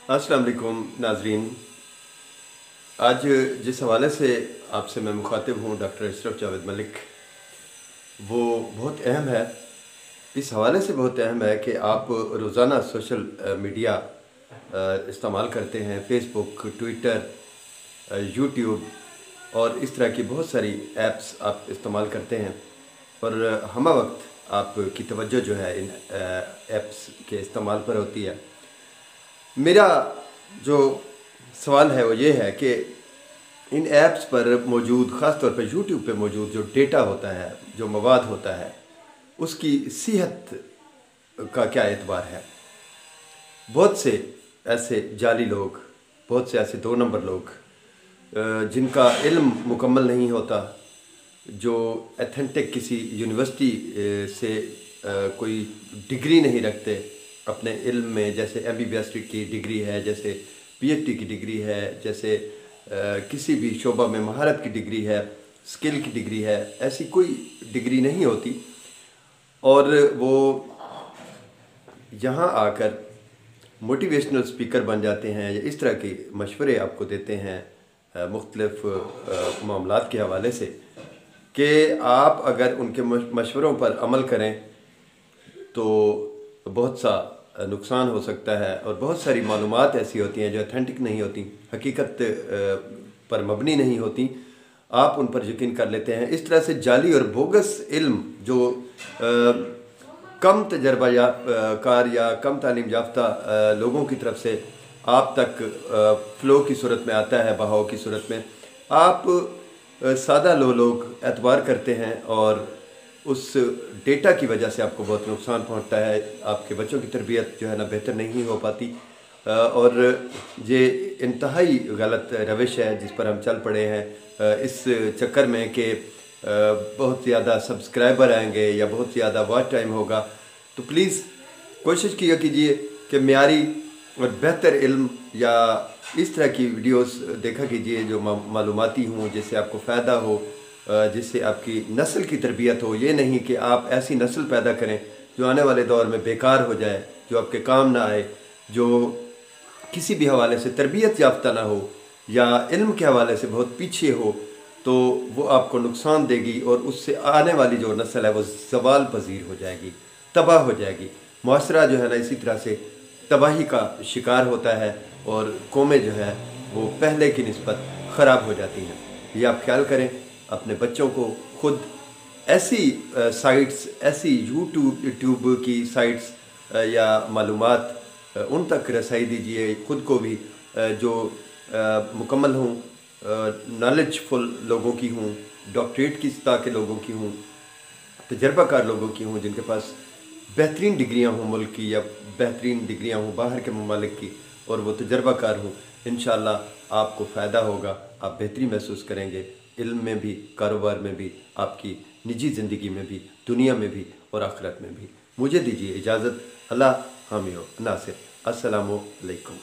अस्सलाम वालेकुम नाजरीन। आज जिस हवाले से आपसे मैं मुखातिब हूँ डॉक्टर अशरफ जावेद मलिक, वो बहुत अहम है। इस हवाले से बहुत अहम है कि आप रोज़ाना सोशल मीडिया इस्तेमाल करते हैं, फेसबुक, ट्विटर, यूट्यूब और इस तरह की बहुत सारी ऐप्स आप इस्तेमाल करते हैं और हम वक्त आपकी तवज्जो जो है इन ऐप्स के इस्तेमाल पर होती है। मेरा जो सवाल है वो ये है कि इन ऐप्स पर मौजूद, ख़ास तौर पर यूट्यूब पे मौजूद जो डेटा होता है, जो मवाद होता है, उसकी सेहत का क्या एतबार है। बहुत से ऐसे जाली लोग, बहुत से ऐसे 2 नंबर लोग जिनका इल्म मुकम्मल नहीं होता, जो एथेंटिक किसी यूनिवर्सिटी से कोई डिग्री नहीं रखते अपने इल्म में, जैसे MBBS की डिग्री है, जैसे PhD की डिग्री है, जैसे किसी भी शोबा में महारत की डिग्री है, स्किल की डिग्री है, ऐसी कोई डिग्री नहीं होती और वो यहाँ आकर मोटिवेशनल स्पीकर बन जाते हैं या इस तरह के मशवरे आपको देते हैं मुख्तलिफ मामलात के हवाले से कि आप अगर उनके मशवरों पर अमल करें तो बहुत सा नुकसान हो सकता है और बहुत सारी मालूमात ऐसी होती हैं जो अथेंटिक नहीं होती, हकीकत पर मबनी नहीं होती, आप उन पर यकीन कर लेते हैं। इस तरह से जाली और बोगस इल्म जो कम तजर्बा कार या कम तालीम याफ्ता लोगों की तरफ से आप तक फ़्लो की सूरत में आता है, बहाव की सूरत में, आप सादा लोग एतबार करते हैं और उस डेटा की वजह से आपको बहुत नुकसान पहुंचता है। आपके बच्चों की तरबियत जो है ना बेहतर नहीं हो पाती और ये इंतहाई गलत रविश है जिस पर हम चल पड़े हैं इस चक्कर में कि बहुत ज़्यादा सब्सक्राइबर आएंगे या बहुत ज़्यादा वॉच टाइम होगा। तो प्लीज़ कोशिश किया कीजिए कि मियारी और बेहतर इल्म या इस तरह की वीडियोस देखा कीजिए जो मालूमाती हों, जिससे आपको फ़ायदा हो, जिससे आपकी नस्ल की तरबियत हो। ये नहीं कि आप ऐसी नस्ल पैदा करें जो आने वाले दौर में बेकार हो जाए, जो आपके काम ना आए, जो किसी भी हवाले से तरबियत याफ्ता ना हो या इल्म के हवाले से बहुत पीछे हो, तो वो आपको नुकसान देगी और उससे आने वाली जो नस्ल है वो ज़वाल पजीर हो जाएगी, तबाह हो जाएगी। मुआशरा जो है ना इसी तरह से तबाही का शिकार होता है और कौमें जो है वो पहले की निस्बत ख़राब हो जाती हैं। ये आप ख्याल करें, अपने बच्चों को खुद ऐसी साइट्स, ऐसी यूट्यूब की साइट्स या मालूमात उन तक रसाई दीजिए, ख़ुद को भी जो मुकम्मल हों, नॉलेजफुल लोगों की हों, डॉक्टरेट की सतह के लोगों की हों, तजर्बाकार लोगों की हों, जिनके पास बेहतरीन डिग्रियां हों मुल्क की या बेहतरीन डिग्रियां हों बाहर के ममालिक की और वो तजर्बाकार हों। इंशाअल्लाह आपको फ़ायदा होगा, आप बेहतरी महसूस करेंगे, इल्म में भी, कारोबार में भी, आपकी निजी ज़िंदगी में भी, दुनिया में भी और आखिरत में भी। मुझे दीजिए इजाज़त। अल्लाह हामी हो नासिर। अस्सलामु अलैकुम।